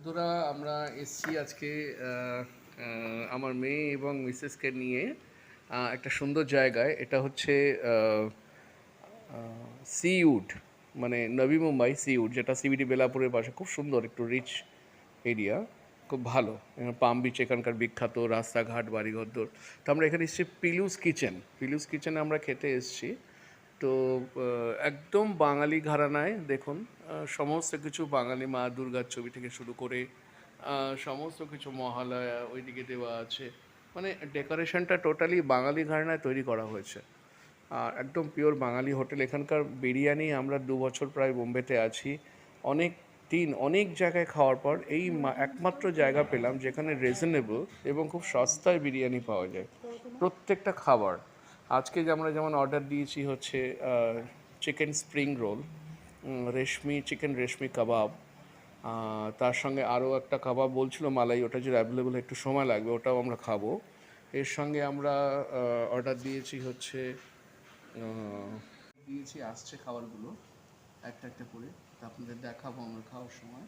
বন্ধুরা আমরা এসছি আজকে আমার মেয়ে এবং মিসেসকে নিয়ে একটা সুন্দর জায়গায়। এটা হচ্ছে সিউড, মানে নবী মুম্বাই সিউড, যেটা সিবিডি বেলাপুরের পাশে। খুব সুন্দর, একটু রিচ এরিয়া, খুব ভালো। পাম বিচ এখানকার বিখ্যাত, রাস্তাঘাট, বাড়িঘরদোর। তো আমরা এখানে এসেছি পিলুস কিচেনে আমরা খেতে এসেছি। তো একদম বাঙালি ঘরানায় দেখুন, সমস্ত কিছু বাঙালি, মা দুর্গার ছবি থেকে শুরু করে সমস্ত কিছু, মহালয়া ওইদিকে দেওয়া আছে। মানে ডেকোরেশনটা টোটালি বাঙালি ঘরানায় তৈরি করা হয়েছে। আর একদম পিওর বাঙালি হোটেল। এখানকার বিরিয়ানি, আমরা 2 বছর প্রায় বোম্বেতে আছি, অনেক দিন অনেক জায়গায় খাওয়ার পর এই একমাত্র জায়গা পেলাম যেখানে রিজনেবল এবং খুব সস্তায় বিরিয়ানি পাওয়া যায় প্রত্যেকটা খাবার। আজকে যে আমরা যেমন অর্ডার দিয়েছি হচ্ছে চিকেন স্প্রিং রোল, চিকেন রেশমি কাবাব, তার সঙ্গে আরও একটা কাবাব বলছিল মালাই, ওটা যদি অ্যাভেলেবল একটু সময় লাগবে, ওটাও আমরা খাবো। এর সঙ্গে আমরা অর্ডার দিয়েছি হচ্ছে আসছে খাবারগুলো একটা একটা করে, তা আপনাদের দেখাবো আমরা খাওয়ার সময়।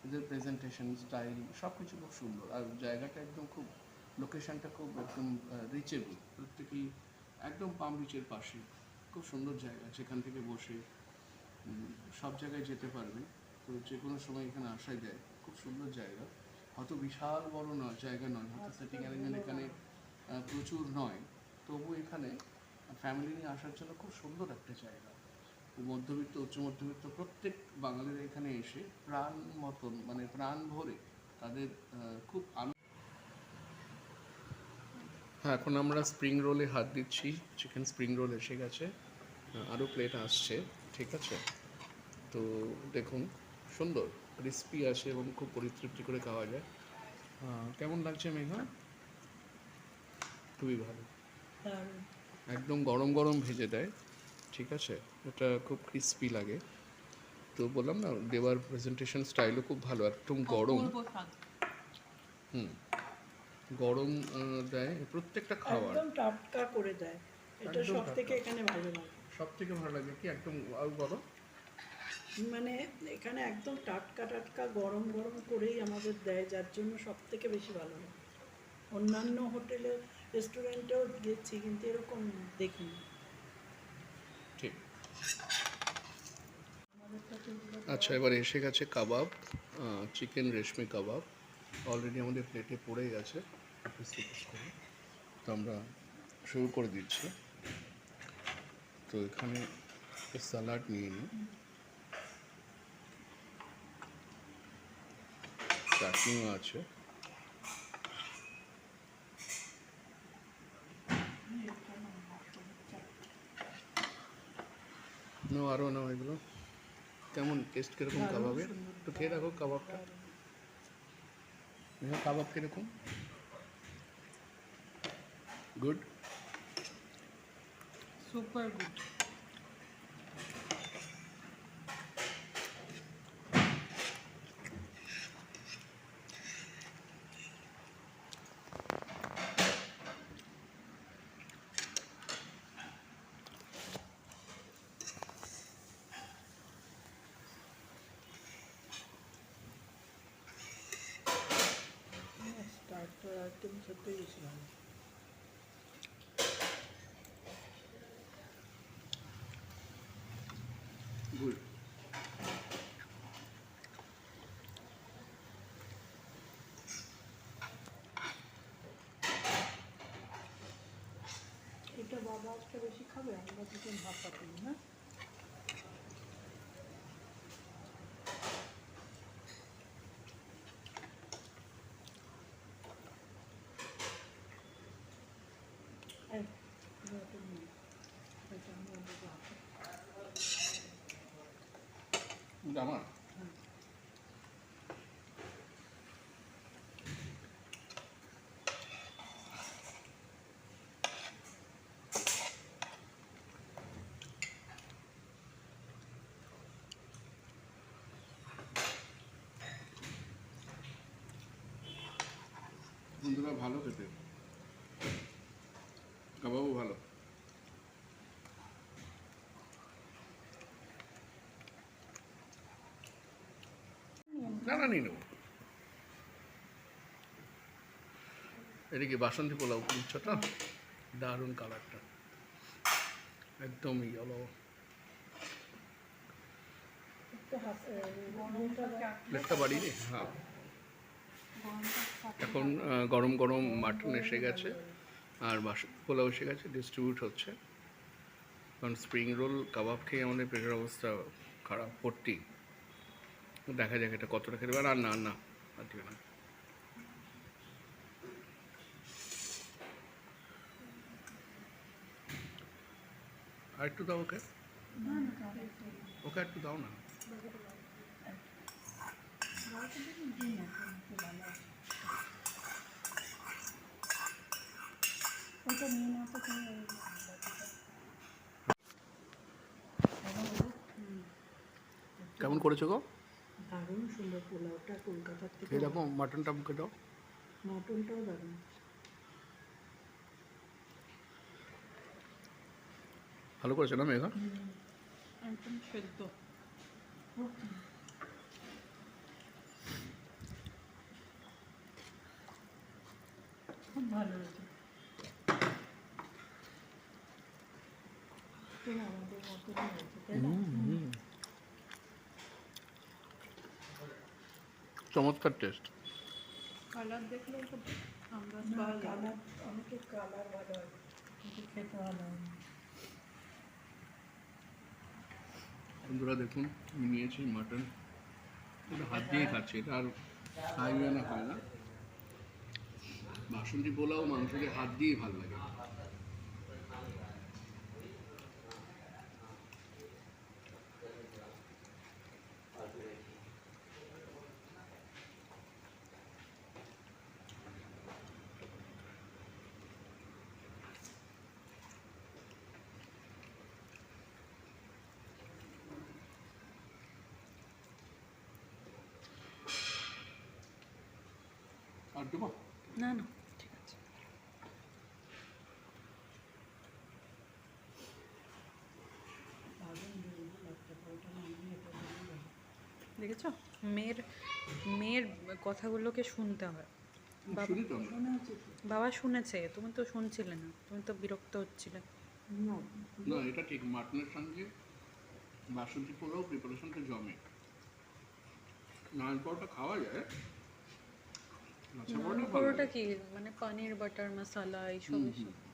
এদের প্রেজেন্টেশন স্টাইল সব কিছু খুব সুন্দর, আর জায়গাটা একদম খুব, লোকেশনটা খুব একদম রিচেবল। প্রত্যেকেই একদম পাম বিচের পাশে, খুব সুন্দর জায়গা, যেখান থেকে বসে সব জায়গায় যেতে পারবে। তো যে কোনো সময় এখানে আসা যায়, খুব সুন্দর জায়গা। হয়তো বিশাল বড় জায়গা নয়, হয়তো সেটিং অ্যারেঞ্জমেন্ট এখানে প্রচুর নয়, তবু এখানে ফ্যামিলি নিয়ে আসার জন্য খুব সুন্দর একটা জায়গা। মধ্যবিত্ত, উচ্চ মধ্যবিত্ত প্রত্যেক বাঙালিরা এখানে এসে প্রাণ মতন, মানে প্রাণ ভরে তাদের খুব হ্যাঁ, এখন আমরা স্প্রিং রোলে হাত দিচ্ছি। চিকেন স্প্রিং রোল এসে গেছে, আরও প্লেট আসছে। ঠিক আছে, তো দেখুন, সুন্দর ক্রিস্পি আছে এবং খুব পরিতৃপ্তি করে খাওয়া যায়। কেমন লাগছে মেঘা? খুবই ভালো, একদম গরম গরম ভেজে দেয়। ঠিক আছে, এটা খুব ক্রিস্পি লাগে। তো বললাম না, দেওয়ার প্রেজেন্টেশন স্টাইলও খুব ভালো, একদম গরম। হুম, গরম দেয় প্রত্যেকটা খাবার, একদম টাটকা করে দেয়। এটা সব থেকে এখানে ভালো লাগে। সব থেকে ভালো লাগে কি, একদম আর গরম, মানে এখানে একদম টাটকা টাটকা গরম গরম করেই আমাদের দেয়, যার জন্য সব থেকে বেশি ভালো লাগে। অন্যান্য হোটেলে, রেস্টুরেন্টেও গেছি, কিন্তু এরকম দেখিনি। ঠিক। আচ্ছা, এবার এসে গেছে কাবাব, চিকেন রেশমি কাবাব। অলরেডি আমাদের প্লেটে পড়ে গেছে তো আমরা শুরু করে দিচ্ছি। তো এখানে স্যালাড নিয়ে নিই, চাটনিও আছে। আরও নাও এগুলো। কেমন টেস্ট, কীরকম কাবাবে? একটু খেয়ে দেখো কাবাবটা। কাবাব কীরকম? Good, super good. Starter item সত্যি বেশি ভালো। গুড। এটা বাবা আজকে বেশি খাবে, আমরা দুজন ভাত পাবো না। আমার বন্ধুরা ভালো খেতে, কাবাবও ভালো। না না, নিয়ে নেবো। এটা কি বাসন্তী পোলাও উচ্চটা দারুণ কালারটা একদম ইয়েলো একটু প্লেটটা বাড়িয়ে দিই হ্যাঁ এখন গরম গরম মাটন এসে গেছে আর বাসন্তী পোলাও এসে গেছে ডিস্ট্রিবিউট হচ্ছে কারণ স্প্রিং রোল কাবাব খেয়ে আমাদের পেটের অবস্থা খারাপ ভর্তি দেখা যাক এটা কতটা খেতে পারে আর না আর না আর দিও না আর একটু দাও ওকে ওকে একটু দাও না ওইটা নিয়ে নাও তো তুমি কেমন করেছো গো দারুণ সুন্দর পোলাওটা কলকাতার থেকে খেয়ে দেখো মাটনটা মুখে দাও মটনটাও দারুণ ভালো করেছো না মেঘা একদম সেদ্ধ খুব ভালো হয়েছে তুমি আমাদের মতনই হয়েছে তাই না চমৎকার টেস্ট কালার দেখলেও তো আন্দাজ পাওয়া যায় কালার অনেকের কালার ভালো হয় কিন্তু খেতে ভালো হয় না বন্ধুরা দেখুন আমি নিয়েছি মাটন এটা হাত দিয়ে খাচ্ছি এটা আর হাইওয়ে না হয় না বাসন্তী পোলাও মাংসকে হাত দিয়েই ভালো লাগে আর দেবো না না ঠিক আছে দেখেছো মেয়ের মেয়ের কথাগুলোকে শুনতে হয় শুনি তো আমরা। বাবা শুনেছে তুমি তো শুনছিলে না তুমি তো বিরক্ত হচ্ছিলে না এটা ঠিক মাটনের সঙ্গে বাসন্তী পোলাও প্রিপারেশনটা জমে নান পরোটা খাওয়া যায় আচ্ছা পরোটা কি মানে পনির বাটার মশলা এইসব এইসব